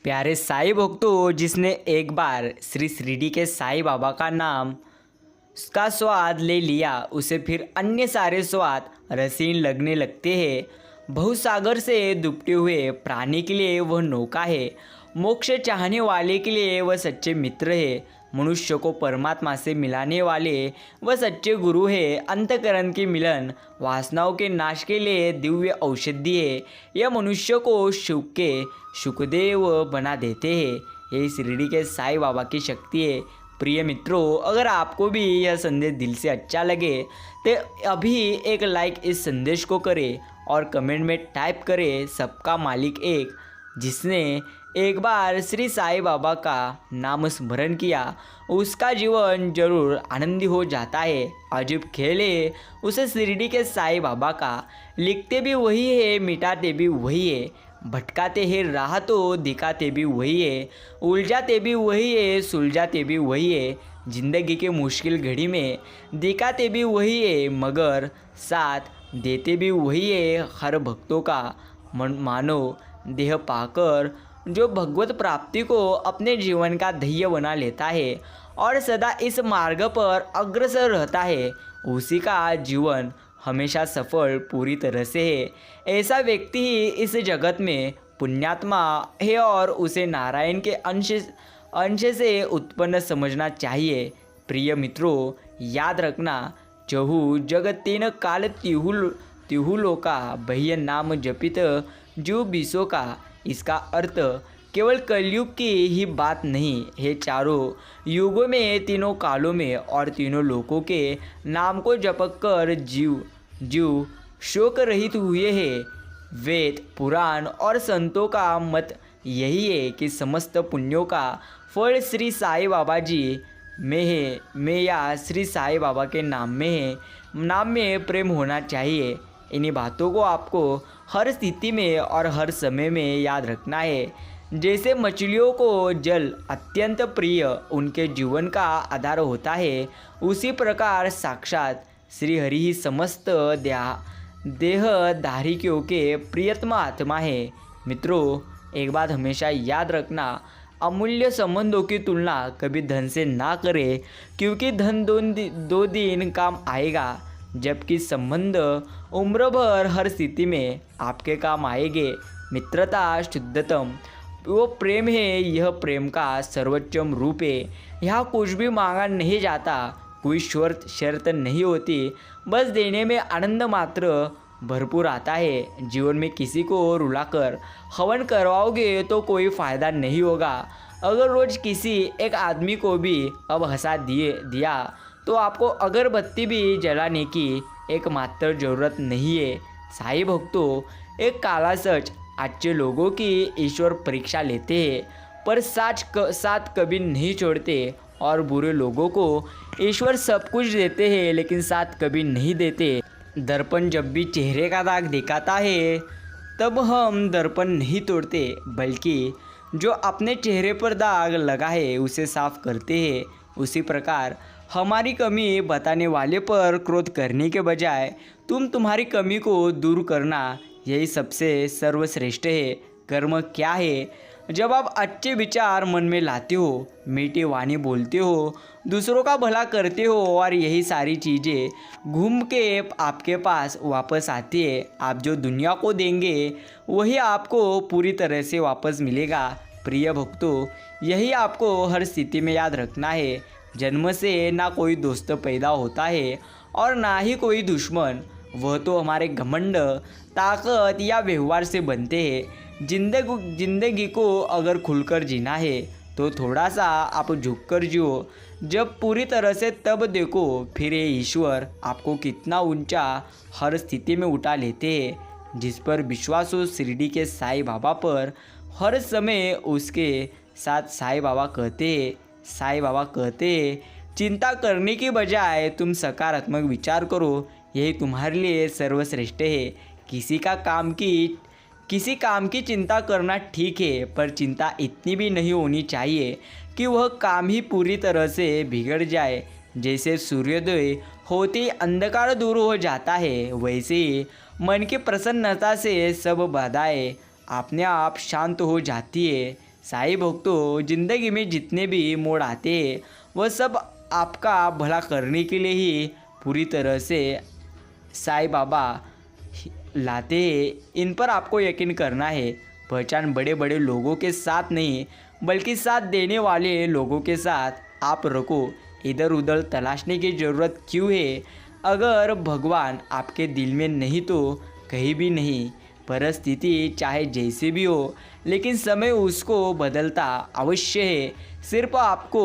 प्यारे साईं भक्तों, जिसने एक बार श्री शिरडी के साईं बाबा का नाम का स्वाद ले लिया, उसे फिर अन्य सारे स्वाद रसीन लगने लगते हैं। भवसागर से दुबते हुए प्राणी के लिए वह नौका है, मोक्ष चाहने वाले के लिए वह सच्चे मित्र है, मनुष्य को परमात्मा से मिलाने वाले वह सच्चे गुरु है, अंतकरण के मिलन वासनाओं के नाश के लिए दिव्य औषधि है। यह मनुष्य को सुख के सुखदेव बना देते हैं। ये शिरडी के साईं बाबा की शक्ति है। प्रिय मित्रों, अगर आपको भी यह संदेश दिल से अच्छा लगे तो अभी एक लाइक इस संदेश को करें और कमेंट में टाइप करें, सबका मालिक एक। जिसने एक बार श्री साईं बाबा का नाम स्मरण किया, उसका जीवन जरूर आनंदी हो जाता है। अजीब खेल है उसे शिरडी के साईं बाबा का। लिखते भी वही है, मिटाते भी वही है, भटकाते हैं राह तो दिखाते भी वही है, उलझाते भी वही है, सुलझाते भी वही है। जिंदगी के मुश्किल घड़ी में दिखाते भी वही है, मगर साथ देते भी वही है। हर भक्तों का मानो देह पाकर जो भगवत प्राप्ति को अपने जीवन का ध्येय बना लेता है और सदा इस मार्ग पर अग्रसर रहता है, उसी का जीवन हमेशा सफल पूरी तरह से है। ऐसा व्यक्ति ही इस जगत में पुण्यात्मा है और उसे नारायण के अंश से उत्पन्न समझना चाहिए। प्रिय मित्रों, याद रखना, चहु जगत तीन काल तिहु लोका, बह्य नाम जपित जीव बीसों का। इसका अर्थ केवल कलयुग की ही बात नहीं है, चारों युगों में, तीनों कालों में और तीनों लोकों के नाम को जपकर कर जीव शोक रहित हुए हैं। वेद, पुराण और संतों का मत यही है कि समस्त पुण्यों का फल श्री साईं बाबा जी में है, में या श्री साईं बाबा के नाम में है। नाम में प्रेम होना चाहिए। इन्हीं बातों को आपको हर स्थिति में और हर समय में याद रखना है। जैसे मछलियों को जल अत्यंत प्रिय उनके जीवन का आधार होता है, उसी प्रकार साक्षात श्री हरि ही समस्त देहधारियों के प्रियतम आत्मा है। मित्रों, एक बात हमेशा याद रखना, अमूल्य संबंधों की तुलना कभी धन से ना करें, क्योंकि धन दो दिन काम आएगा, जबकि संबंध उम्र भर हर स्थिति में आपके काम आएंगे। मित्रता शुद्धतम वो प्रेम है, यह प्रेम का सर्वोच्चम रूप है। यहाँ कुछ भी मांगा नहीं जाता, कोई शर्त नहीं होती, बस देने में आनंद मात्र भरपूर आता है। जीवन में किसी को रुलाकर हवन करवाओगे तो कोई फ़ायदा नहीं होगा। अगर रोज़ किसी एक आदमी को भी अब हंसा दिया तो आपको अगरबत्ती भी जलाने की एकमात्र ज़रूरत नहीं है। साईं भक्तों, एक काला सच, अच्छे लोगों की ईश्वर परीक्षा लेते हैं पर साथ कभी नहीं छोड़ते, और बुरे लोगों को ईश्वर सब कुछ देते हैं लेकिन साथ कभी नहीं देते। दर्पण जब भी चेहरे का दाग दिखाता है, तब हम दर्पण नहीं तोड़ते, बल्कि जो अपने चेहरे पर दाग लगा है उसे साफ करते हैं। उसी प्रकार हमारी कमी बताने वाले पर क्रोध करने के बजाय तुम्हारी कमी को दूर करना, यही सबसे सर्वश्रेष्ठ है। कर्म क्या है? जब आप अच्छे विचार मन में लाते हो, मीठी वाणी बोलते हो, दूसरों का भला करते हो, और यही सारी चीज़ें घूम के आपके पास वापस आती है। आप जो दुनिया को देंगे वही आपको पूरी तरह से वापस मिलेगा। प्रिय भक्तों, यही आपको हर स्थिति में याद रखना है। जन्म से ना कोई दोस्त पैदा होता है और ना ही कोई दुश्मन, वह तो हमारे घमंड, ताकत या व्यवहार से बनते हैं। जिंदगी को अगर खुलकर जीना है तो थोड़ा सा आप झुककर जियो। जब पूरी तरह से तब देखो फिर ये ईश्वर आपको कितना ऊंचा हर स्थिति में उठा लेते हैं। जिस पर विश्वास हो शिरडी के साईं बाबा पर, हर समय उसके साथ साईं बाबा कहते हैं, चिंता करने की बजाय तुम सकारात्मक विचार करो, यही तुम्हारे लिए सर्वश्रेष्ठ है। किसी काम की चिंता करना ठीक है, पर चिंता इतनी भी नहीं होनी चाहिए कि वह काम ही पूरी तरह से बिगड़ जाए। जैसे सूर्योदय होते ही अंधकार दूर हो जाता है, वैसे ही मन की प्रसन्नता से सब बाधाएं अपने आप शांत हो जाती है। साई भक्तों, जिंदगी में जितने भी मोड़ आते हैं वह सब आपका भला करने के लिए ही पूरी तरह से साई बाबा लाते हैं। इन पर आपको यकीन करना है। पहचान बड़े बड़े लोगों के साथ नहीं बल्कि साथ देने वाले लोगों के साथ आप रखो। इधर उधर तलाशने की ज़रूरत क्यों है? अगर भगवान आपके दिल में नहीं तो कहीं भी नहीं। परिस्थिति चाहे जैसी भी हो लेकिन समय उसको बदलता अवश्य है। सिर्फ आपको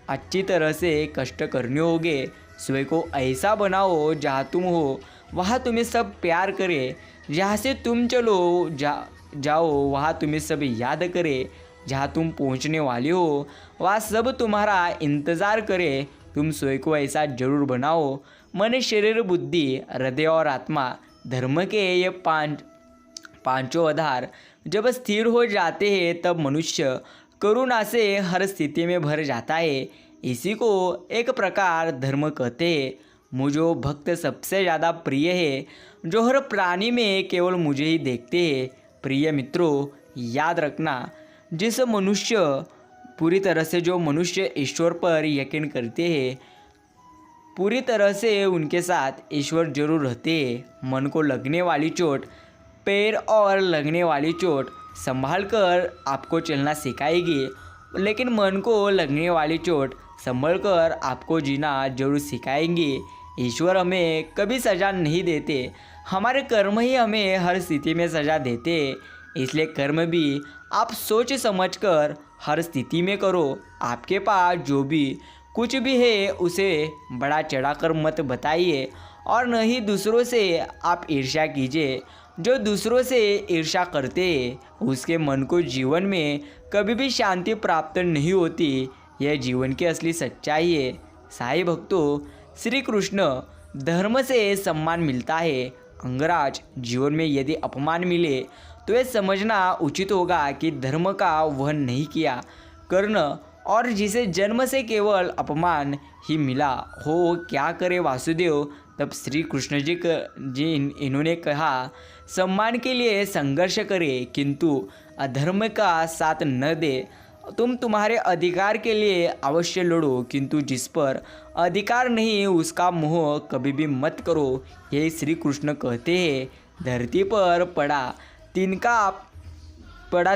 अच्छी तरह से कष्ट करने होंगे। स्वयं को ऐसा बनाओ जहाँ तुम हो वहाँ तुम्हें सब प्यार करे। जहाँ से तुम चलो जाओ वहाँ तुम्हें सब याद करे। जहाँ तुम पहुँचने वाले हो वहाँ सब तुम्हारा इंतज़ार करे। तुम स्वयं को ऐसा जरूर बनाओ। मन, शरीर, बुद्धि, हृदय और आत्मा, धर्म के ये पांचों आधार जब स्थिर हो जाते हैं तब मनुष्य करुणा से हर स्थिति में भर जाता है। इसी को एक प्रकार धर्म कहते हैं। मुझे भक्त सबसे ज़्यादा प्रिय है जो हर प्राणी में केवल मुझे ही देखते हैं। प्रिय मित्रों, याद रखना जो मनुष्य ईश्वर पर यकीन करते हैं पूरी तरह से उनके साथ ईश्वर जरूर रहते हैं। मन को लगने वाली चोट, पैर और लगने वाली चोट संभाल कर आपको चलना सिखाएगी, लेकिन मन को लगने वाली चोट संभल कर आपको जीना जरूर सिखाएंगे। ईश्वर हमें कभी सज़ा नहीं देते, हमारे कर्म ही हमें हर स्थिति में सज़ा देते। इसलिए कर्म भी आप सोच समझ कर हर स्थिति में करो। आपके पास जो भी कुछ भी है उसे बड़ा चढ़ाकर मत बताइए और न ही दूसरों से आप ईर्ष्या कीजिए। जो दूसरों से ईर्ष्या करते हैं उसके मन को जीवन में कभी भी शांति प्राप्त नहीं होती। यह जीवन की असली सच्चाई है। साई भक्तों, श्री कृष्ण धर्म से सम्मान मिलता है। अंगराज जीवन में यदि अपमान मिले तो यह समझना उचित होगा कि धर्म का वहन नहीं किया कर्ण, और जिसे जन्म से केवल अपमान ही मिला हो क्या करे वासुदेव। तब श्री कृष्ण जी इन्होंने कहा, सम्मान के लिए संघर्ष करे किंतु अधर्म का साथ न दे। तुम तुम्हारे अधिकार के लिए अवश्य लड़ो किंतु जिस पर अधिकार नहीं उसका मोह कभी भी मत करो। ये श्री कृष्ण कहते हैं। धरती पर पड़ा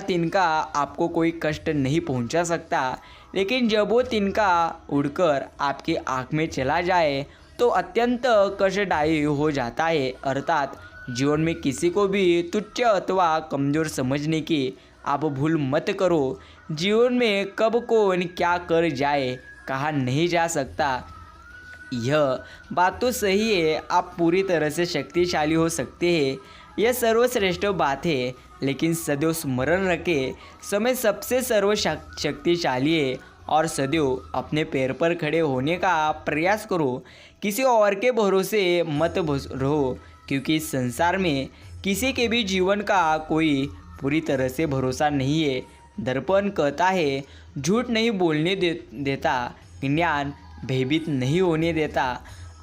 तिनका आपको कोई कष्ट नहीं पहुंचा सकता, लेकिन जब वो तिनका उड़कर आपकी आँख में चला जाए तो अत्यंत कष्टदायी हो जाता है। अर्थात जीवन में किसी को भी तुच्छ अथवा कमज़ोर समझने की आप भूल मत करो। जीवन में कब कौन क्या कर जाए कहा नहीं जा सकता। यह बात तो सही है, आप पूरी तरह से शक्तिशाली हो सकते हैं, यह सर्वश्रेष्ठ बात है, लेकिन सदैव स्मरण रखें समय सबसे सर्वशक्तिशाली है और सदैव अपने पैर पर खड़े होने का प्रयास करो। किसी और के भरोसे मत रहो, क्योंकि इस संसार में किसी के भी जीवन का कोई पूरी तरह से भरोसा नहीं है। दर्पण कहता है झूठ नहीं बोलने देता, ज्ञान भयभीत नहीं होने देता,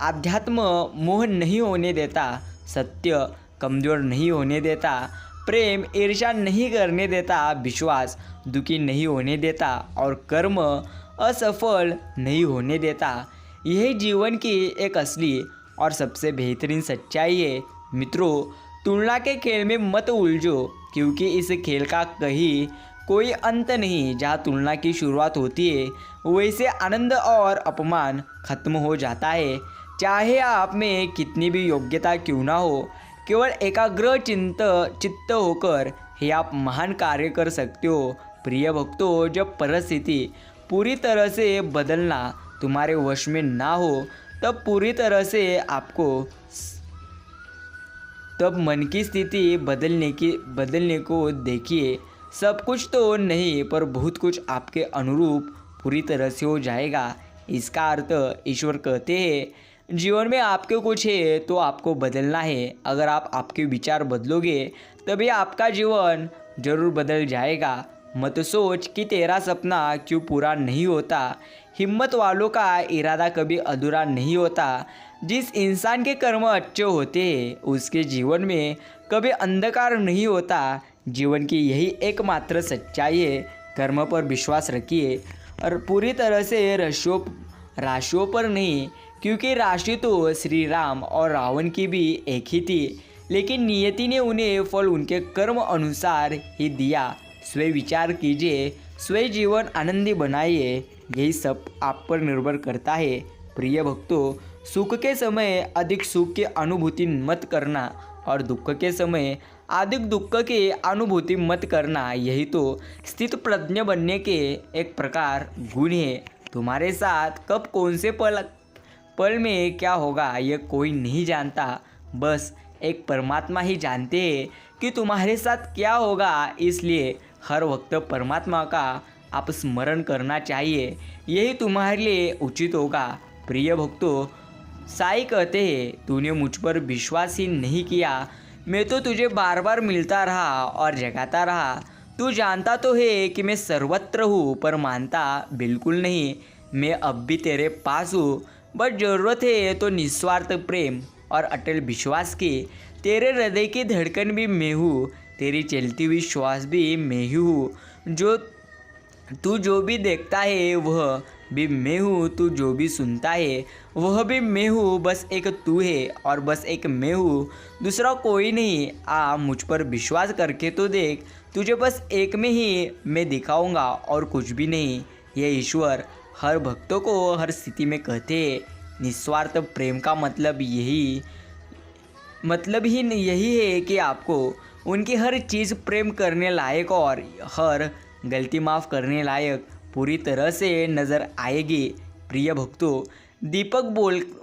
आध्यात्म मोह नहीं होने देता, सत्य कमज़ोर नहीं होने देता, प्रेम ईर्ष्या नहीं करने देता, विश्वास दुखी नहीं होने देता और कर्म असफल नहीं होने देता। यही जीवन की एक असली और सबसे बेहतरीन सच्चाई है। मित्रों, तुलना के खेल में मत उलझो, क्योंकि इस खेल का कहीं कोई अंत नहीं। जहाँ तुलना की शुरुआत होती है वैसे आनंद और अपमान खत्म हो जाता है। चाहे आप में कितनी भी योग्यता क्यों ना हो, केवल एकाग्र चित्त होकर ही आप महान कार्य कर सकते हो। प्रिय भक्तों, जब परिस्थिति पूरी तरह से बदलना तुम्हारे वश में ना हो तब मन की स्थिति बदलने को देखिए। सब कुछ तो नहीं पर बहुत कुछ आपके अनुरूप पूरी तरह से हो जाएगा। इसका अर्थ ईश्वर कहते हैं जीवन में आपके कुछ है तो आपको बदलना है। अगर आप आपके विचार बदलोगे तभी आपका जीवन जरूर बदल जाएगा। मत सोच कि तेरा सपना क्यों पूरा नहीं होता। हिम्मत वालों का इरादा कभी अधूरा नहीं होता। जिस इंसान के कर्म अच्छे होते हैं उसके जीवन में कभी अंधकार नहीं होता। जीवन की यही एकमात्र सच्चाई है। कर्म पर विश्वास रखिए और पूरी तरह से राशियों पर नहीं, क्योंकि राशि तो श्री राम और रावण की भी एक ही थी, लेकिन नियति ने उन्हें फल उनके कर्म अनुसार ही दिया। स्वयं विचार कीजिए, स्वयं जीवन आनंदी बनाइए, यही सब आप पर निर्भर करता है। प्रिय भक्तों, सुख के समय अधिक सुख की अनुभूति मत करना और दुख के समय अधिक दुख की अनुभूति मत करना, यही तो स्थित प्रज्ञ बनने के एक प्रकार गुण है। तुम्हारे साथ कब कौन से पल में क्या होगा यह कोई नहीं जानता, बस एक परमात्मा ही जानते हैं कि तुम्हारे साथ क्या होगा। इसलिए हर वक्त परमात्मा का आप स्मरण करना चाहिए, यही तुम्हारे लिए उचित होगा। प्रिय भक्तों, साईं कहते हैं, तूने मुझ पर विश्वास ही नहीं किया, मैं तो तुझे बार बार मिलता रहा और जगाता रहा। तू जानता तो है कि मैं सर्वत्र हूँ, पर मानता बिल्कुल नहीं। मैं अब भी तेरे पास हूँ, बस ज़रूरत है तो निस्वार्थ प्रेम और अटल विश्वास की। तेरे हृदय की धड़कन भी मैं हूँ, तेरी चलती हुई श्वास भी मैं ही हूँ। तू जो भी देखता है वह भी मैं हूँ, तू जो भी सुनता है वह भी मैं हूँ। बस एक तू है और बस एक मैं हूँ, दूसरा कोई नहीं। मुझ पर विश्वास करके तो देख, तुझे बस एक में ही मैं दिखाऊंगा और कुछ भी नहीं। यह ईश्वर हर भक्तों को हर स्थिति में कहते हैं। निस्वार्थ प्रेम का मतलब यही है कि आपको उनकी हर चीज़ प्रेम करने लायक और हर गलती माफ़ करने लायक पूरी तरह से नज़र आएगी। प्रिय भक्तों, दीपक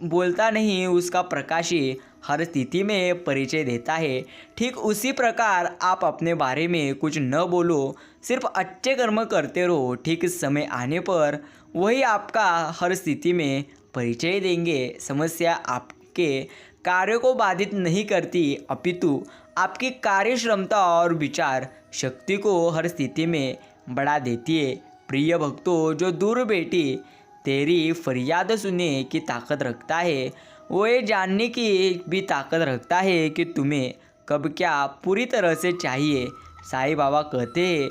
बोलता नहीं, उसका प्रकाश ही हर स्थिति में परिचय देता है। ठीक उसी प्रकार आप अपने बारे में कुछ न बोलो, सिर्फ अच्छे कर्म करते रहो। ठीक समय आने पर वही आपका हर स्थिति में परिचय देंगे। समस्या आपके कार्य को बाधित नहीं करती, अपितु आपकी कार्य क्षमता और विचार शक्ति को हर स्थिति में बढ़ा देती है। प्रिय भक्तों, जो दूर बैठी तेरी फरियाद सुनने की ताकत रखता है, वो ये जानने की भी ताकत रखता है कि तुम्हें कब क्या पूरी तरह से चाहिए। साईं बाबा कहते हैं,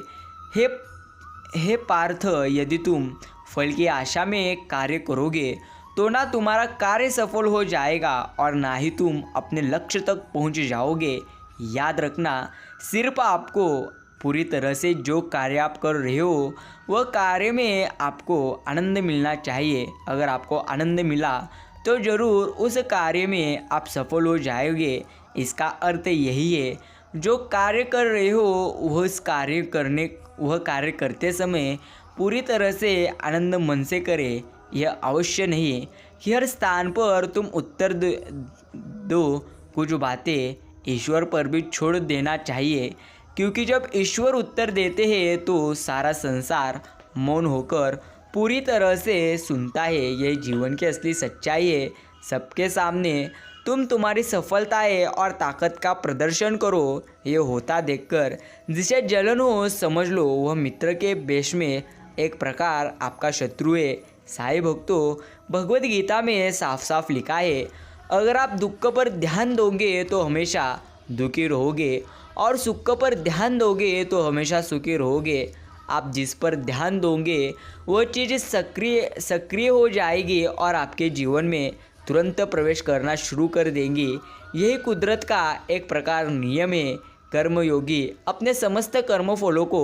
हे पार्थ, यदि तुम फल की आशा में कार्य करोगे तो ना तुम्हारा कार्य सफल हो जाएगा और ना ही तुम अपने लक्ष्य तक पहुंच जाओगे। याद रखना, सिर्फ आपको पूरी तरह से जो कार्य आप कर रहे हो वह कार्य में आपको आनंद मिलना चाहिए। अगर आपको आनंद मिला तो ज़रूर उस कार्य में आप सफल हो जाओगे। इसका अर्थ यही है, जो कार्य कर रहे हो वह कार्य करते समय पूरी तरह से आनंद मन से करें। यह अवश्य नहीं कि हर स्थान पर तुम उत्तर दो। कुछ बातें ईश्वर पर भी छोड़ देना चाहिए, क्योंकि जब ईश्वर उत्तर देते हैं तो सारा संसार मौन होकर पूरी तरह से सुनता है। यह जीवन की असली सच्चाई है। सबके सामने तुम तुम्हारी सफलताएं और ताकत का प्रदर्शन करो। यह होता देखकर जिसे जलन हो, समझ लो वह मित्र के वेश में एक प्रकार आपका शत्रु है। साईं भक्तों, भगवद गीता में साफ साफ लिखा है, अगर आप दुख पर ध्यान दोगे तो हमेशा दुखी रहोगे और सुख पर ध्यान दोगे तो हमेशा सुखी रहोगे। आप जिस पर ध्यान दोगे वह चीज़ सक्रिय हो जाएगी और आपके जीवन में तुरंत प्रवेश करना शुरू कर देंगी। यही कुदरत का एक प्रकार नियम है। कर्मयोगी अपने समस्त कर्मफलों को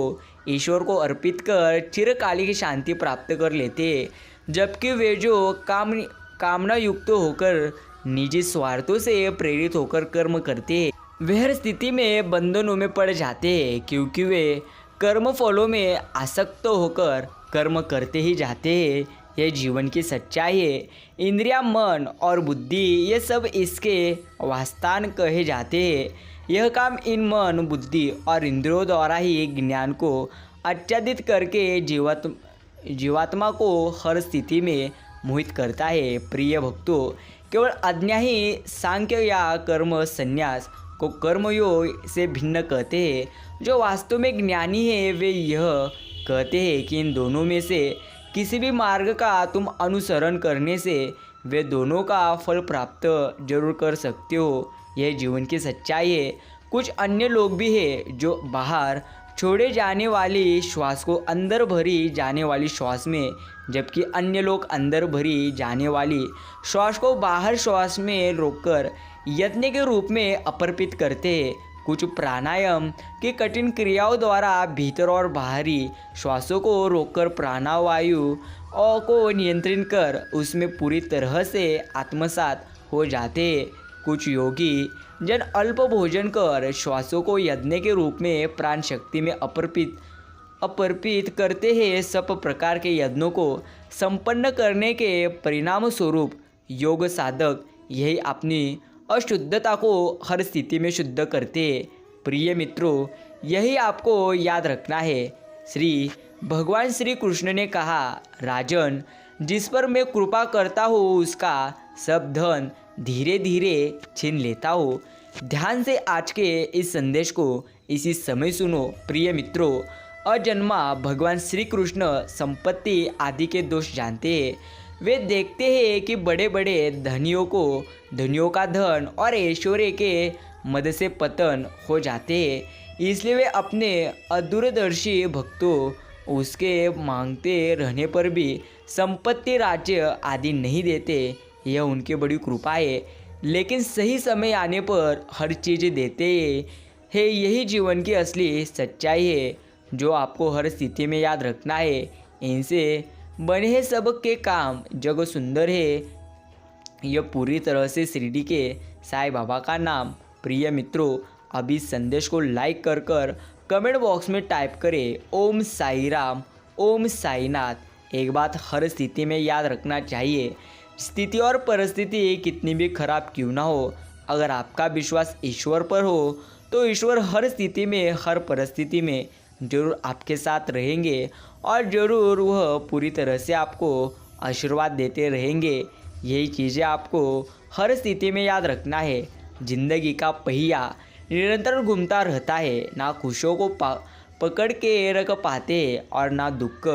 ईश्वर को अर्पित कर चिरकालिक शांति प्राप्त कर लेते हैं, जबकि वे जो कामना युक्त होकर निजी स्वार्थों से प्रेरित होकर कर्म करते हैं वे हर स्थिति में बंधनों में पड़ जाते हैं, क्योंकि वे कर्म फलों में आसक्त होकर कर्म करते ही जाते हैं। यह जीवन की सच्चाई है। इंद्रिया, मन और बुद्धि ये सब इसके वास्तान कहे जाते हैं। यह काम इन मन, बुद्धि और इंद्रियों द्वारा ही ज्ञान को आच्छादित करके जीवात्मा को हर स्थिति में मोहित करता है। प्रिय भक्तों, केवल अज्ञा ही सांख्य या कर्म संन्यास को कर्मयोग से भिन्न कहते हैं। जो वास्तव में ज्ञानी है वे यह कहते हैं कि इन दोनों में से किसी भी मार्ग का तुम अनुसरण करने से वे दोनों का फल प्राप्त जरूर कर सकते हो। यह जीवन की सच्चाई है। कुछ अन्य लोग भी हैं जो बाहर छोड़े जाने वाली श्वास को अंदर भरी जाने वाली श्वास में, जबकि अन्य लोग अंदर भरी जाने वाली श्वास को बाहर श्वास में रोककर यज्ञ के रूप में अर्पित करते हैं। कुछ प्राणायाम की कठिन क्रियाओं द्वारा भीतर और बाहरी श्वासों को रोककर प्राणवायु को नियंत्रित कर उसमें पूरी तरह से आत्मसात हो जाते हैं। कुछ योगी जन अल्प भोजन कर श्वासों को यज्ञ के रूप में प्राण शक्ति में अर्पित करते हैं। सब प्रकार के यज्ञों को संपन्न करने के परिणाम स्वरूप योग साधक यही अपनी अशुद्धता को हर स्थिति में शुद्ध करते हैं। प्रिय मित्रों, यही आपको याद रखना है। भगवान श्री कृष्ण ने कहा, राजन, जिस पर मैं कृपा करता हूँ उसका सब धन धीरे धीरे छीन लेता हूँ। ध्यान से आज के इस संदेश को इसी समय सुनो। प्रिय मित्रों, अजन्मा भगवान श्री कृष्ण संपत्ति आदि के दोष जानते हैं। वे देखते हैं कि बड़े बड़े धनियों का धन और ऐश्वर्य के मद से पतन हो जाते हैं, इसलिए वे अपने अदूरदर्शी भक्तों उसके मांगते रहने पर भी संपत्ति, राज्य आदि नहीं देते। यह उनकी बड़ी कृपा है, लेकिन सही समय आने पर हर चीज़ देते हैं। यही जीवन की असली सच्चाई है जो आपको हर स्थिति में याद रखना है। इनसे बने हैं सब के काम, जग सुंदर है। यह पूरी तरह से शिरडी के साईं बाबा का नाम। प्रिय मित्रों, अभी संदेश को लाइक कर कमेंट बॉक्स में टाइप करें, ओम साई राम, ओम साईनाथ। एक बात हर स्थिति में याद रखना चाहिए, स्थिति और परिस्थिति कितनी भी खराब क्यों ना हो, अगर आपका विश्वास ईश्वर पर हो तो ईश्वर हर स्थिति में, हर परिस्थिति में जरूर आपके साथ रहेंगे और ज़रूर वह पूरी तरह से आपको आशीर्वाद देते रहेंगे। यही चीज़ें आपको हर स्थिति में याद रखना है। जिंदगी का पहिया निरंतर घूमता रहता है, ना खुशियों को पकड़ के रख पाते और ना दुख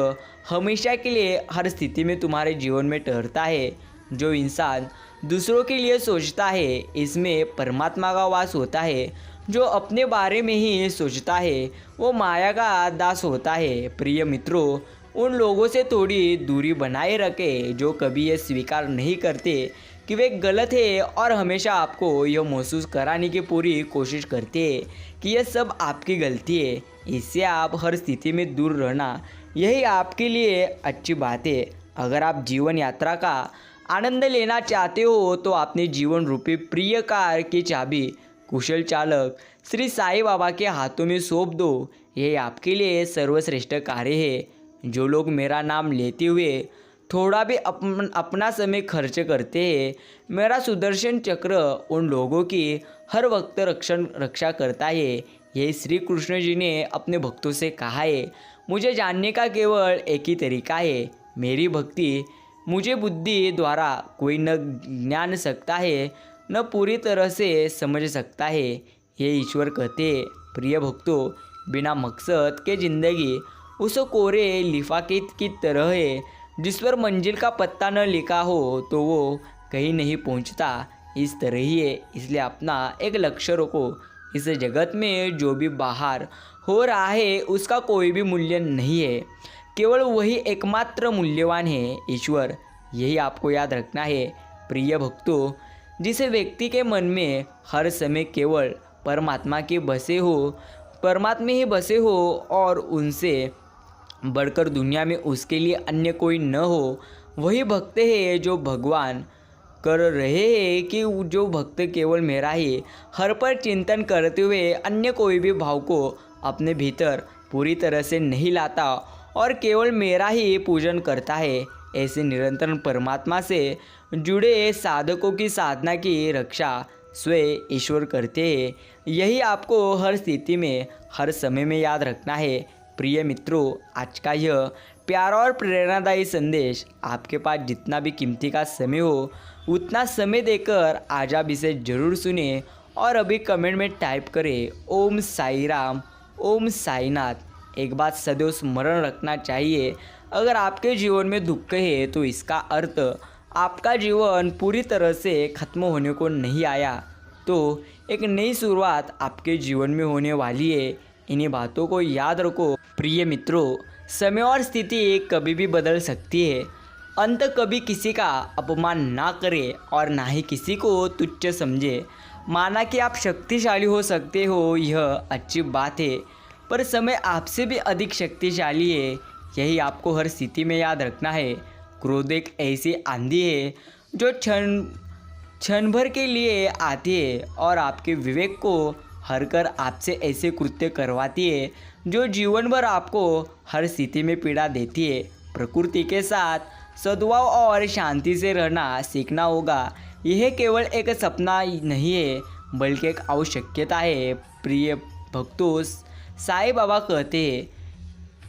हमेशा के लिए हर स्थिति में तुम्हारे जीवन में ठहरता है। जो इंसान दूसरों के लिए सोचता है, इसमें परमात्मा का वास होता है। जो अपने बारे में ही सोचता है वो माया का दास होता है। प्रिय मित्रों, उन लोगों से थोड़ी दूरी बनाए रखें जो कभी ये स्वीकार नहीं करते कि वे गलत है और हमेशा आपको यह महसूस कराने की पूरी कोशिश करते हैं कि यह सब आपकी गलती है। इससे आप हर स्थिति में दूर रहना, यही आपके लिए अच्छी बात है। अगर आप जीवन यात्रा का आनंद लेना चाहते हो तो अपने जीवन रूपी प्रिय कार की चाबी कुशल चालक श्री साईं बाबा के हाथों में सौंप दो। ये आपके लिए सर्वश्रेष्ठ कार्य है। जो लोग मेरा नाम लेते हुए थोड़ा भी अपना समय खर्च करते हैं, मेरा सुदर्शन चक्र उन लोगों की हर वक्त रक्षा करता है। यही श्री कृष्ण जी ने अपने भक्तों से कहा है। मुझे जानने का केवल एक ही तरीका है, मेरी भक्ति। मुझे बुद्धि द्वारा कोई न जान सकता है, न पूरी तरह से समझ सकता है, ये ईश्वर कहते हैं। प्रिय भक्तों, बिना मकसद के जिंदगी उस कोरे लिफाफे की तरह है जिस पर मंजिल का पत्ता न लिखा हो तो वो कहीं नहीं पहुंचता। इस तरह ही है, इसलिए अपना एक लक्ष्य रखो। इस जगत में जो भी बाहर हो रहा है उसका कोई भी मूल्य नहीं है, केवल वही एकमात्र मूल्यवान है, ईश्वर। यही आपको याद रखना है। प्रिय भक्तों, जिस व्यक्ति के मन में हर समय केवल परमात्मा ही बसे हो और उनसे बढ़कर दुनिया में उसके लिए अन्य कोई न हो, वही भक्त है जो भगवान कर रहे हैं कि जो भक्त केवल मेरा ही हर पर चिंतन करते हुए अन्य कोई भी भाव को अपने भीतर पूरी तरह से नहीं लाता और केवल मेरा ही पूजन करता है। ऐसे निरंतर परमात्मा से जुड़े साधकों की साधना की रक्षा स्वयं ईश्वर करते हैं। यही आपको हर स्थिति में, हर समय में याद रखना है। प्रिय मित्रों, आज का यह प्यारा और प्रेरणादायी संदेश आपके पास जितना भी कीमती का समय हो उतना समय देकर आज आप इसे जरूर सुने और अभी कमेंट में टाइप करें, ओम साई राम, ओम साईनाथ। एक बात सदैव स्मरण रखना चाहिए, अगर आपके जीवन में दुख है तो इसका अर्थ आपका जीवन पूरी तरह से खत्म होने को नहीं आया, तो एक नई शुरुआत आपके जीवन में होने वाली है। इन्हीं बातों को याद रखो प्रिय मित्रों। समय और स्थिति कभी भी बदल सकती है। अंत कभी किसी का अपमान ना करे और ना ही किसी को तुच्छ समझे। माना कि आप शक्तिशाली हो सकते हो, यह अच्छी बात है, पर समय आपसे भी अधिक शक्तिशाली है। यही आपको हर स्थिति में याद रखना है। क्रोध एक ऐसी आंधी है जो क्षण भर के लिए आती है और आपके विवेक को हर कर आपसे ऐसे कृत्य करवाती है जो जीवन भर आपको हर स्थिति में पीड़ा देती है। प्रकृति के साथ सद्भाव और शांति से रहना सीखना होगा। यह केवल एक सपना नहीं है, बल्कि एक आवश्यकता है। प्रिय भक्तों, साईं बाबा कहते हैं,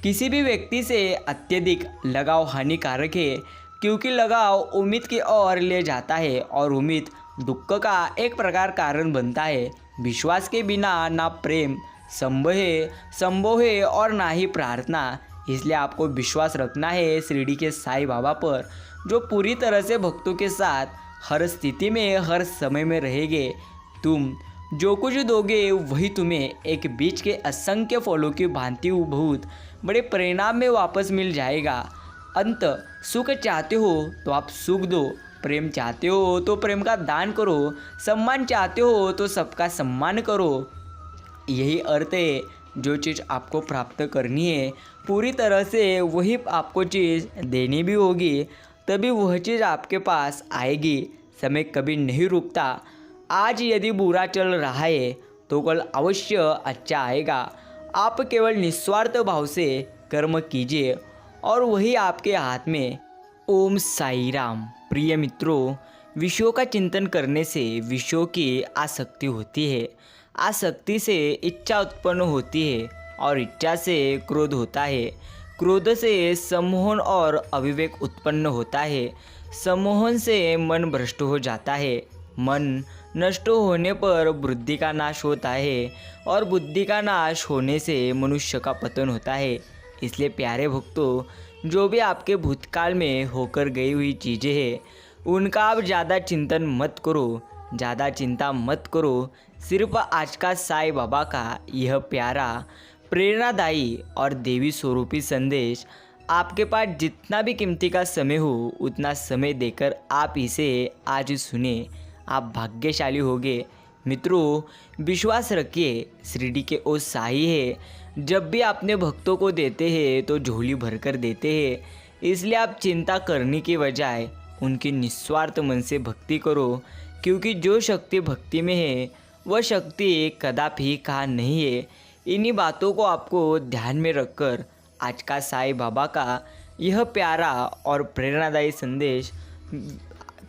किसी भी व्यक्ति से अत्यधिक लगाव हानिकारक है, क्योंकि लगाव उम्मीद की ओर ले जाता है और उम्मीद दुख का एक प्रकार कारण बनता है। विश्वास के बिना ना प्रेम संभव है और ना ही प्रार्थना। इसलिए आपको विश्वास रखना है शिरडी के साईं बाबा पर, जो पूरी तरह से भक्तों के साथ हर स्थिति में हर समय में रहेंगे। तुम जो कुछ दोगे वही तुम्हें एक बीज के असंख्य फलों की भांति बहुत बड़े परिणाम में वापस मिल जाएगा। अंत सुख चाहते हो तो आप सुख दो, प्रेम चाहते हो तो प्रेम का दान करो, सम्मान चाहते हो तो सबका सम्मान करो। यही अर्थ है। जो चीज़ आपको प्राप्त करनी है पूरी तरह से वही आपको चीज़ देनी भी होगी, तभी वह चीज़ आपके पास आएगी। समय कभी नहीं रुकता। आज यदि बुरा चल रहा है तो कल अवश्य अच्छा आएगा। आप केवल निस्वार्थ भाव से कर्म कीजिए और वही आपके हाथ में। ओम साई राम। प्रिय मित्रों, विषयों का चिंतन करने से विषयों की आसक्ति होती है, आसक्ति से इच्छा उत्पन्न होती है और इच्छा से क्रोध होता है, क्रोध से सम्मोहन और अविवेक उत्पन्न होता है, सम्मोहन से मन भ्रष्ट हो जाता है, मन नष्ट होने पर बुद्धि का नाश होता है और बुद्धि का नाश होने से मनुष्य का पतन होता है। इसलिए प्यारे भक्तों, जो भी आपके भूतकाल में होकर गई हुई चीज़ें हैं उनका आप ज़्यादा चिंतन मत करो, ज़्यादा चिंता मत करो। सिर्फ आज का साईं बाबा का यह प्यारा, प्रेरणादायी और देवी स्वरूपी संदेश आपके पास जितना भी कीमती का समय हो उतना समय देकर आप इसे आज सुने। आप भाग्यशाली होगे। मित्रों, विश्वास रखिए, शिरडी के ओ साईं है, जब भी अपने भक्तों को देते हैं तो झोली भरकर देते हैं। इसलिए आप चिंता करने की बजाय उनकी निस्वार्थ मन से भक्ति करो, क्योंकि जो शक्ति भक्ति में है वह शक्ति कदापि कहा नहीं है। इन्हीं बातों को आपको ध्यान में रखकर आज का साईं बाबा का यह प्यारा और प्रेरणादायी संदेश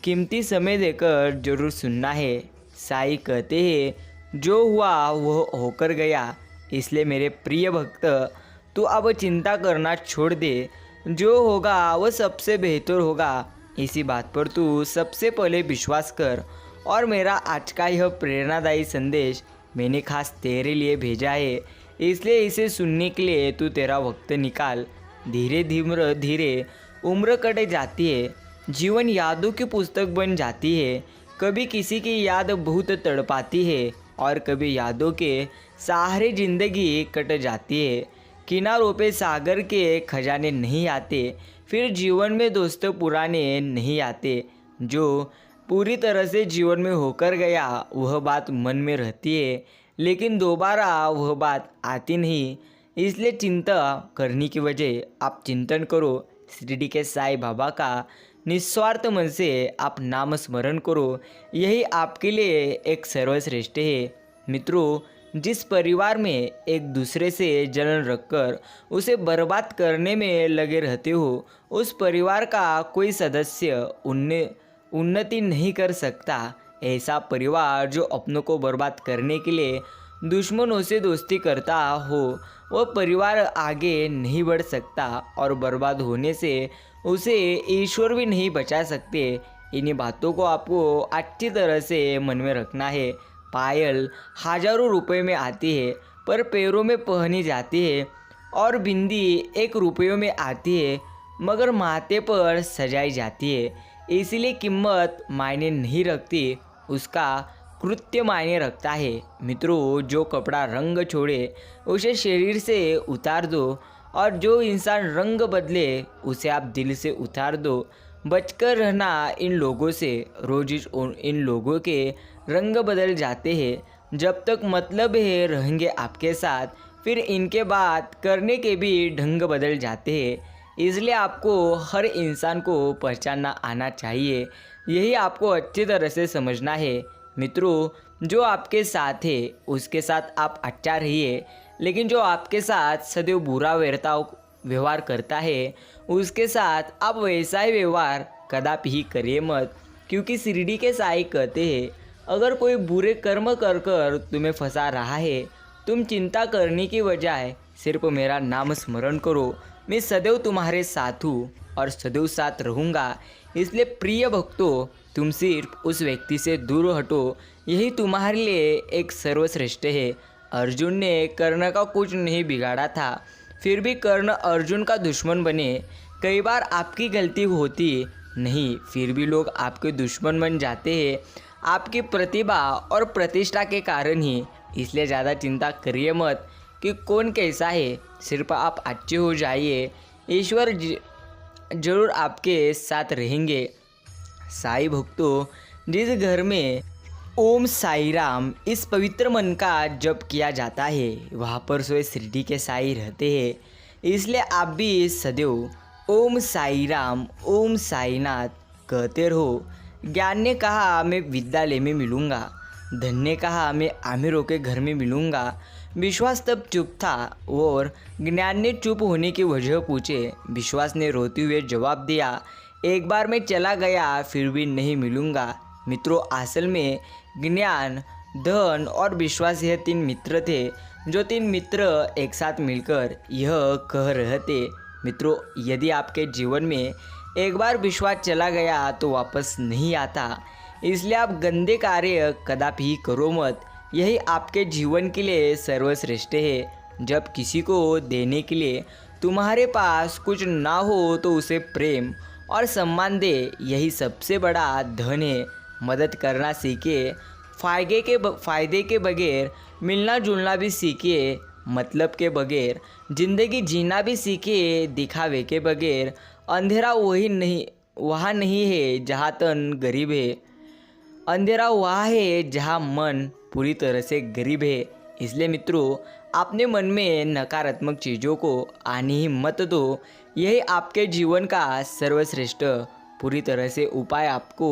कीमती समय देकर जरूर सुनना है। साईं कहते हैं, जो हुआ वह होकर गया। इसलिए मेरे प्रिय भक्त, तू अब चिंता करना छोड़ दे। जो होगा वह सबसे बेहतर होगा। इसी बात पर तू सबसे पहले विश्वास कर। और मेरा आज का यह प्रेरणादायी संदेश मैंने खास तेरे लिए भेजा है, इसलिए इसे सुनने के लिए तू तेरा वक्त निकाल। धीरे धीरे उम्र कट जाती है, जीवन यादों की पुस्तक बन जाती है। कभी किसी की याद बहुत तड़पाती है और कभी यादों के सहारे जिंदगी कट जाती है। किनारों पे सागर के खजाने नहीं आते, फिर जीवन में दोस्त पुराने नहीं आते। जो पूरी तरह से जीवन में होकर गया वह बात मन में रहती है, लेकिन दोबारा वह बात आती नहीं। इसलिए चिंता करने की वजह आप चिंतन करो। शिरडी के साईं बाबा का निस्वार्थ मन से आप नाम स्मरण करो। यही आपके लिए एक सर्वश्रेष्ठ है। मित्रों, जिस परिवार में एक दूसरे से जलन रखकर उसे बर्बाद करने में लगे रहते हो, उस परिवार का कोई सदस्य उन्नति नहीं कर सकता। ऐसा परिवार जो अपनों को बर्बाद करने के लिए दुश्मनों से दोस्ती करता हो, वह परिवार आगे नहीं बढ़ सकता और बर्बाद होने से उसे ईश्वर भी नहीं बचा सकते। इन्हीं बातों को आपको अच्छी तरह से मन में रखना है। पायल हजारों रुपए में आती है पर पैरों में पहनी जाती है, और बिंदी 1 रुपये में आती है मगर माथे पर सजाई जाती है। इसलिए कीमत मायने नहीं रखती, उसका कृत्य मायने रखता है। मित्रों, जो कपड़ा रंग छोड़े उसे शरीर से उतार दो, और जो इंसान रंग बदले उसे आप दिल से उतार दो। बचकर रहना इन लोगों से। रोज इन लोगों के रंग बदल जाते हैं। जब तक मतलब है रहेंगे आपके साथ, फिर इनके बात करने के भी ढंग बदल जाते हैं। इसलिए आपको हर इंसान को पहचानना आना चाहिए। यही आपको अच्छी तरह से समझना है। मित्रों, जो आपके साथ है उसके साथ आप अच्छा रहिए, लेकिन जो आपके साथ सदैव बुरा व्यवहार करता है उसके साथ आप वैसा ही व्यवहार कदापि ही करिए मत। क्योंकि शिरडी के साईं कहते हैं, अगर कोई बुरे कर्म कर कर तुम्हें फंसा रहा है, तुम चिंता करने की बजाय सिर्फ मेरा नाम स्मरण करो। मैं सदैव तुम्हारे साथ हूँ और सदैव साथ रहूँगा। इसलिए प्रिय भक्तों, तुम सिर्फ उस व्यक्ति से दूर हटो। यही तुम्हारे लिए एक सर्वश्रेष्ठ है। अर्जुन ने कर्ण का कुछ नहीं बिगाड़ा था, फिर भी कर्ण अर्जुन का दुश्मन बने। कई बार आपकी गलती होती नहीं, फिर भी लोग आपके दुश्मन बन जाते हैं, आपकी प्रतिभा और प्रतिष्ठा के कारण ही। इसलिए ज़्यादा चिंता करिए मत कि कौन कैसा है, सिर्फ आप अच्छे हो जाइए। ईश्वर जरूर आपके साथ रहेंगे। साईं भक्तों, जिस घर में ओम साई राम इस पवित्र मन का जप किया जाता है, वहाँ पर सोए शिरडी के साईं रहते हैं। इसलिए आप भी सदैव ओम साई राम, ओम साईनाथ कहते रहो। ज्ञान ने कहा मैं विद्यालय में मिलूँगा, धन ने कहा मैं आमिरों के घर में मिलूँगा। विश्वास तब चुप था और ज्ञान ने चुप होने की वजह पूछे। विश्वास ने रोते हुए जवाब दिया, एक बार मैं चला गया, फिर भी नहीं मिलूँगा। मित्रों, असल में ज्ञान, धन और विश्वास यह 3 मित्र थे। जो 3 मित्र एक साथ मिलकर यह कह रहे थे। मित्रों, यदि आपके जीवन में एक बार विश्वास चला गया तो वापस नहीं आता। इसलिए आप गंदे कार्य कदापि ही करो मत। यही आपके जीवन के लिए सर्वश्रेष्ठ है। जब किसी को देने के लिए तुम्हारे पास कुछ ना हो तो उसे प्रेम और सम्मान दे, यही सबसे बड़ा धन है। मदद करना सीखिए, फ़ायदे के बगैर मिलना जुलना भी सीखिए, मतलब के बगैर ज़िंदगी जीना भी सीखिए, दिखावे के बगैर। अंधेरा वहाँ नहीं है जहाँ तन गरीब है, अंधेरा वहाँ है जहाँ मन पूरी तरह से गरीब है। इसलिए मित्रों, अपने मन में नकारात्मक चीज़ों को आने ही मत दो। यही आपके जीवन का सर्वश्रेष्ठ पूरी तरह से उपाय आपको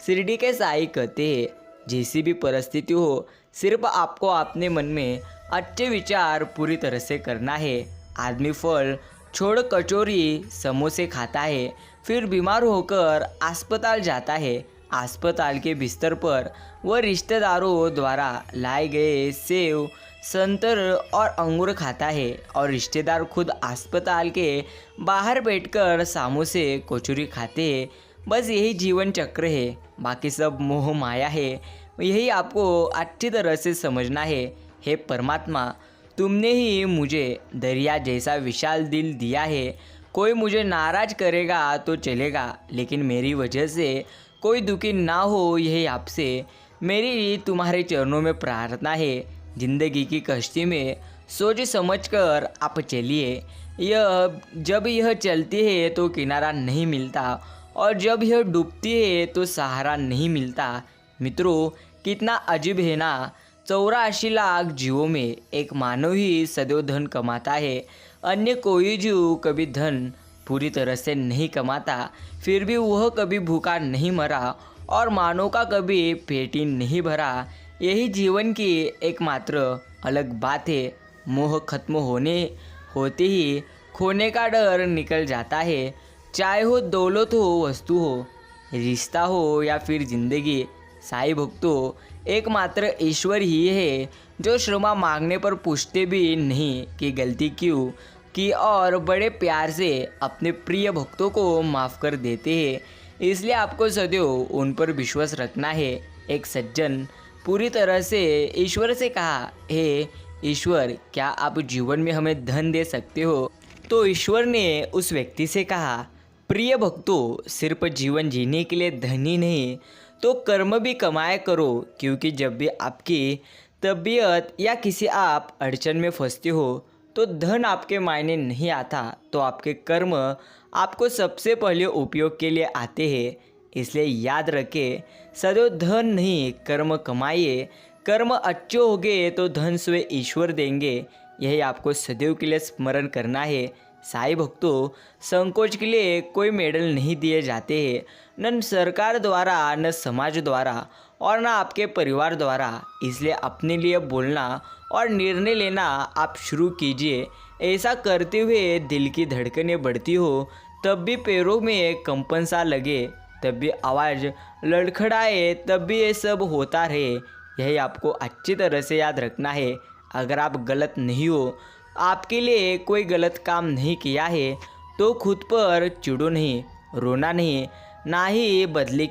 शिरडी के साईं कहते हैं। जैसी भी परिस्थिति हो, सिर्फ आपको अपने मन में अच्छे विचार पूरी तरह से करना है। आदमी फल छोड़ कचौरी समोसे खाता है, फिर बीमार होकर अस्पताल जाता है। अस्पताल के बिस्तर पर वह रिश्तेदारों द्वारा लाए गए सेव, संतर और अंगूर खाता है, और रिश्तेदार खुद अस्पताल के बाहर बैठकर समोसे कचौरी खाते हैं। बस यही जीवन चक्र है, बाकी सब मोह माया है। यही आपको अच्छी तरह से समझना है। हे परमात्मा, तुमने ही मुझे दरिया जैसा विशाल दिल दिया है। कोई मुझे नाराज करेगा तो चलेगा, लेकिन मेरी वजह से कोई दुखी ना हो, यही आपसे मेरी तुम्हारे चरणों में प्रार्थना है। जिंदगी की कश्ती में सोच समझकर आप चलिए। जब यह चलती है तो किनारा नहीं मिलता, और जब यह डूबती है तो सहारा नहीं मिलता। मित्रों, कितना अजीब है ना, 84 लाख जीवों में एक मानव ही सदैव धन कमाता है। अन्य कोई जीव कभी धन पूरी तरह से नहीं कमाता, फिर भी वह कभी भूखा नहीं मरा और मानव का कभी पेट ही नहीं भरा। यही जीवन की एकमात्र अलग बात है। मोह खत्म होते ही खोने का डर निकल जाता है। चाहे हो दौलत हो, वस्तु हो, रिश्ता हो या फिर जिंदगी। साईं भक्तों, एकमात्र ईश्वर ही है जो क्षमा मांगने पर पूछते भी नहीं कि गलती क्यों की, और बड़े प्यार से अपने प्रिय भक्तों को माफ़ कर देते हैं। इसलिए आपको सदैव उन पर विश्वास रखना है। एक सज्जन पूरी तरह से ईश्वर से कहा, हे ईश्वर, क्या आप जीवन में हमें धन दे सकते हो? तो ईश्वर ने उस व्यक्ति से कहा, प्रिय भक्तों, सिर्फ जीवन जीने के लिए धन ही नहीं, तो कर्म भी कमाया करो, क्योंकि जब भी आपकी तबीयत या किसी आप अड़चन में फंसते हो तो धन आपके मायने नहीं आता, तो आपके कर्म आपको सबसे पहले उपयोग के लिए आते हैं। इसलिए याद रखें, सदैव धन नहीं कर्म कमाइए। कर्म अच्छे होंगे तो धन स्वयं ईश्वर देंगे, यही आपको सदैव के लिए स्मरण करना है। साईं भक्तों, संकोच के लिए कोई मेडल नहीं दिए जाते हैं, न सरकार द्वारा, न समाज द्वारा और न आपके परिवार द्वारा। इसलिए अपने लिए बोलना और निर्णय लेना आप शुरू कीजिए। ऐसा करते हुए दिल की धड़कनें बढ़ती हो, तब भी पैरों में कंपन सा लगे, तब भी आवाज़ लड़खड़ाए, तब भी ये सब होता रहे, यही आपको अच्छी तरह से याद रखना है। अगर आप गलत नहीं हो, आपके लिए कोई गलत काम नहीं किया है, तो खुद पर चिढ़ो नहीं, रोना नहीं, ना ही बदले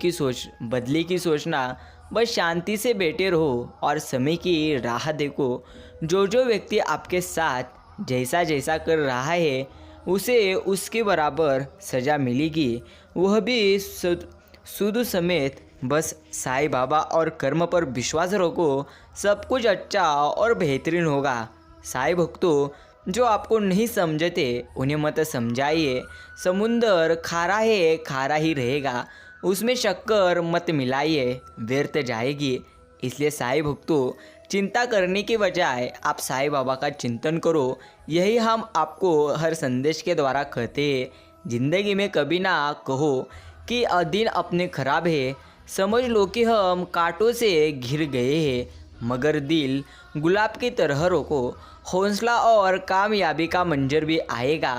की सोचना। बस शांति से बैठे रहो और समय की राह देखो। जो जो व्यक्ति आपके साथ जैसा जैसा कर रहा है उसे उसके बराबर सज़ा मिलेगी, वह भी सुध समेत। बस साईं बाबा और कर्म पर विश्वास रखो, सब कुछ अच्छा और बेहतरीन होगा। साईं भक्तों, जो आपको नहीं समझते उन्हें मत समझाइए। समुंदर खारा है, खारा ही रहेगा, उसमें शक्कर मत मिलाइए, व्यर्थ जाएगी। इसलिए साईं भक्तों, चिंता करने के बजाय आप साईं बाबा का चिंतन करो, यही हम आपको हर संदेश के द्वारा कहते हैं। जिंदगी में कभी ना कहो कि दिन अपने खराब है, समझ लो कि हम कांटों से घिर गए हैं, मगर दिल गुलाब की तरह रखो। हौसला और कामयाबी का मंजर भी आएगा,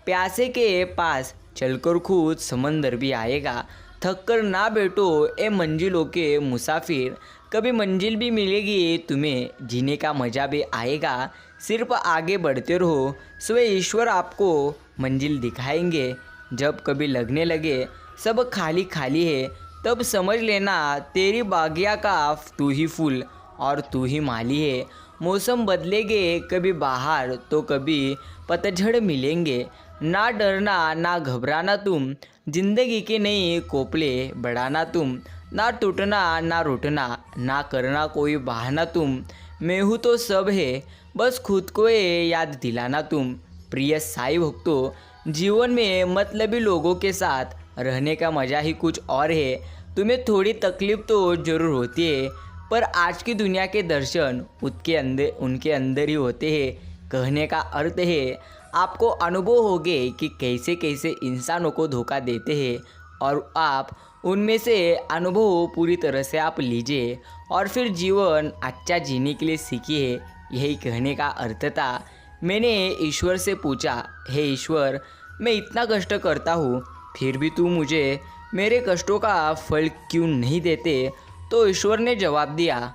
प्यासे के पास चलकर खुद समंदर भी आएगा। थक कर ना बैठो ए मंजिलों के मुसाफिर, कभी मंजिल भी मिलेगी तुम्हें, जीने का मज़ा भी आएगा। सिर्फ आगे बढ़ते रहो, स्वयं ईश्वर आपको मंजिल दिखाएंगे। जब कभी लगने लगे सब खाली खाली है, तब समझ लेना तेरी बागिया का तू ही फूल और तू ही माली है। मौसम बदलेंगे, कभी बाहर तो कभी पतझड़ मिलेंगे। ना डरना ना घबराना तुम, जिंदगी के नए कोपले बढ़ाना तुम। ना टूटना ना रूठना, ना करना कोई बहाना तुम। मैं हूँ तो सब है, बस खुद को ये याद दिलाना तुम। प्रिय साईं भक्तों, जीवन में मतलबी लोगों के साथ रहने का मज़ा ही कुछ और है। तुम्हें थोड़ी तकलीफ तो ज़रूर होती है, पर आज की दुनिया के दर्शन उनके अंदर ही होते हैं। कहने का अर्थ है, आपको अनुभव होगे कि कैसे कैसे इंसानों को धोखा देते हैं, और आप उनमें से अनुभव पूरी तरह से आप लीजिए और फिर जीवन अच्छा जीने के लिए सीखिए। यही कहने का अर्थ था। मैंने ईश्वर से पूछा, हे ईश्वर, मैं इतना कष्ट करता हूँ, फिर भी तू मुझे मेरे कष्टों का फल क्यों नहीं देते? तो ईश्वर ने जवाब दिया,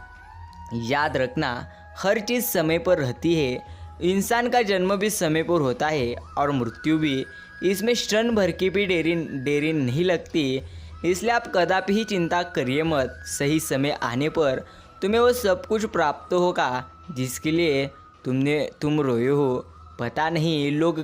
याद रखना, हर चीज़ समय पर रहती है। इंसान का जन्म भी समय पर होता है और मृत्यु भी, इसमें क्षण भर की भी देरी नहीं लगती। इसलिए आप कदापि ही चिंता करिए मत। सही समय आने पर तुम्हें वो सब कुछ प्राप्त होगा जिसके लिए तुम रोए हो। पता नहीं लोग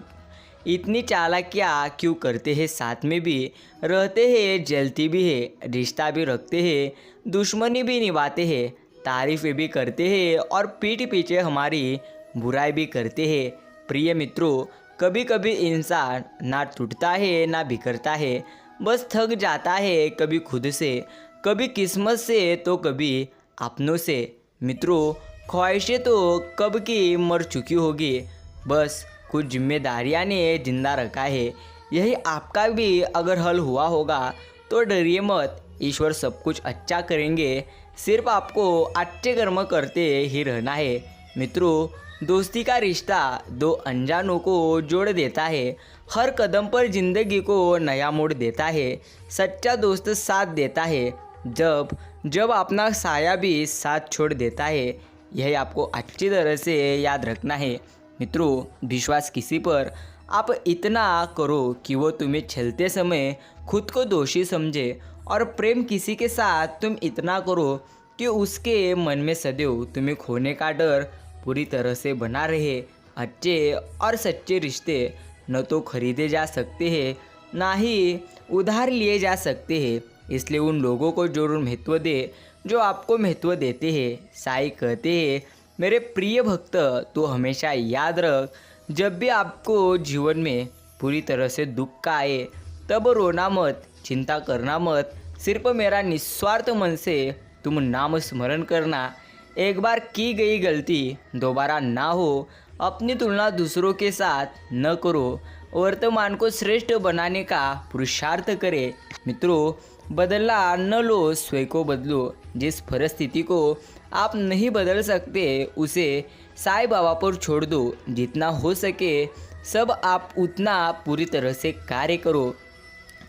इतनी चालाकियाँ क्यों करते हैं, साथ में भी रहते हैं, जलती भी है, रिश्ता भी रखते हैं, दुश्मनी भी निभाते हैं, तारीफ़ें भी करते हैं और पीठ पीछे हमारी बुराई भी करते हैं। प्रिय मित्रों, कभी कभी इंसान ना टूटता है ना बिखरता है, बस थक जाता है, कभी खुद से, कभी किस्मत से, तो कभी अपनों से। मित्रों, ख्वाहिशें तो कब की मर चुकी होगी, बस कुछ जिम्मेदारियां ने जिंदा रखा है। यही आपका भी अगर हल हुआ होगा तो डरिए मत, ईश्वर सब कुछ अच्छा करेंगे। सिर्फ आपको अच्छे कर्म करते ही रहना है। मित्रों, दोस्ती का रिश्ता दो अनजानों को जोड़ देता है, हर कदम पर जिंदगी को नया मोड़ देता है। सच्चा दोस्त साथ देता है जब अपना साया भी साथ छोड़ देता है। यह आपको अच्छी तरह से याद रखना है। मित्रों, विश्वास किसी पर आप इतना करो कि वो तुम्हें छलते समय खुद को दोषी समझे, और प्रेम किसी के साथ तुम इतना करो कि उसके मन में सदैव तुम्हें खोने का डर पूरी तरह से बना रहे। अच्छे और सच्चे रिश्ते न तो खरीदे जा सकते हैं, ना ही उधार लिए जा सकते हैं। इसलिए उन लोगों को जरूर महत्व दे जो आपको महत्व देते हैं। साईं कहते हैं, मेरे प्रिय भक्त, तो हमेशा याद रख, जब भी आपको जीवन में पूरी तरह से दुख आए तब रोना मत, चिंता करना मत, सिर्फ मेरा निस्वार्थ मन से तुम नाम स्मरण करना। एक बार की गई गलती दोबारा ना हो, अपनी तुलना दूसरों के साथ न करो, वर्तमान को श्रेष्ठ बनाने का पुरुषार्थ करें। मित्रों, बदलना न लो, स्वयं को बदलो। जिस परिस्थिति को आप नहीं बदल सकते उसे साईं बाबा पर छोड़ दो। जितना हो सके सब आप उतना पूरी तरह से कार्य करो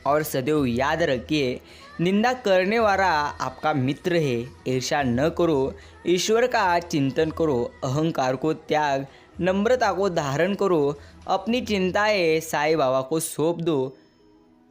और सदैव याद रखिए, निंदा करने वाला आपका मित्र है। ईर्ष्या न करो, ईश्वर का चिंतन करो, अहंकार को त्याग, नम्रता को धारण करो, अपनी चिंताएं साईं बाबा को सौंप दो।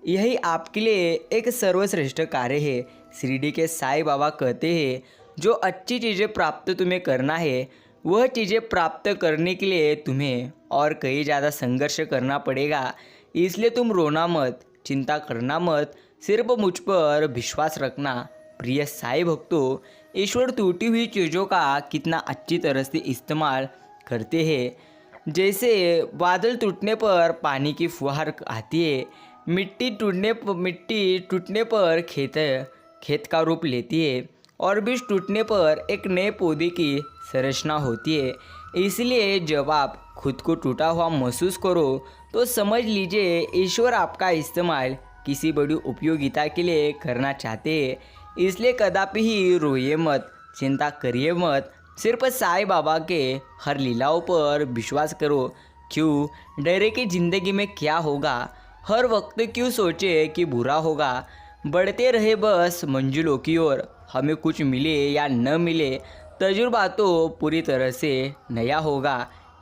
यही आपके लिए एक सर्वश्रेष्ठ कार्य है। शिरडी के साईं बाबा कहते हैं, जो अच्छी चीज़ें प्राप्त तुम्हें करना है वह चीज़ें प्राप्त करने के लिए तुम्हें और कई ज़्यादा संघर्ष करना पड़ेगा। इसलिए तुम रोना मत, चिंता करना मत, सिर्फ मुझ पर विश्वास रखना। प्रिय साईं भक्तों, ईश्वर टूटी हुई चीज़ों का कितना अच्छी तरह से इस्तेमाल करते हैं। जैसे बादल टूटने पर पानी की फुहार आती है, मिट्टी टूटने पर खेत का रूप लेती है और बीज टूटने पर एक नए पौधे की संरचना होती है। इसलिए जब आप खुद को टूटा हुआ महसूस करो तो समझ लीजिए ईश्वर आपका इस्तेमाल किसी बड़ी उपयोगिता के लिए करना चाहते हैं। इसलिए कदापि ही रोइए मत, चिंता करिए मत, सिर्फ साईं बाबा के हर लीलाओं पर विश्वास करो। क्यों डरे कि ज़िंदगी में क्या होगा, हर वक्त क्यों सोचे कि बुरा होगा। बढ़ते रहे बस मंजिलों की ओर। हमें कुछ मिले या न मिले, तजुर्बा तो पूरी तरह से नया होगा।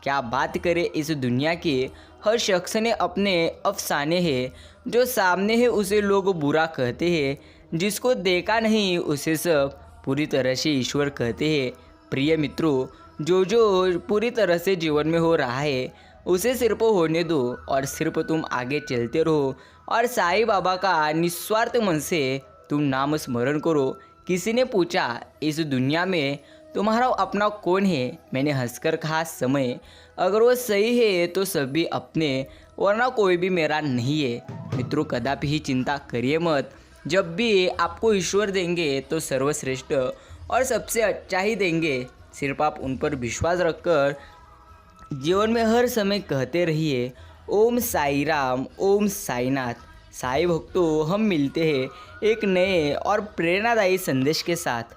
क्या बात करें इस दुनिया की, हर शख्स ने अपने अफसाने हैं। जो सामने है उसे लोग बुरा कहते हैं, जिसको देखा नहीं उसे सब पूरी तरह से ईश्वर कहते हैं। प्रिय मित्रों, जो पूरी तरह से जीवन में हो रहा है उसे सिर्फ होने दो और सिर्फ तुम आगे चलते रहो और साईं बाबा का निस्वार्थ मन से तुम नाम स्मरण करो। किसी ने पूछा, इस दुनिया में तुम्हारा अपना कौन है? मैंने हंसकर कहा, समय। अगर वो सही है तो सभी अपने, वरना कोई भी मेरा नहीं है। मित्रों, कदापि ही चिंता करिए मत। जब भी आपको ईश्वर देंगे तो सर्वश्रेष्ठ और सबसे अच्छा ही देंगे। सिर्फ आप उन पर विश्वास रखकर जीवन में हर समय कहते रहिए, ओम साई राम, ओम साईनाथ। साईं भक्तों, हम मिलते हैं एक नए और प्रेरणादायी संदेश के साथ।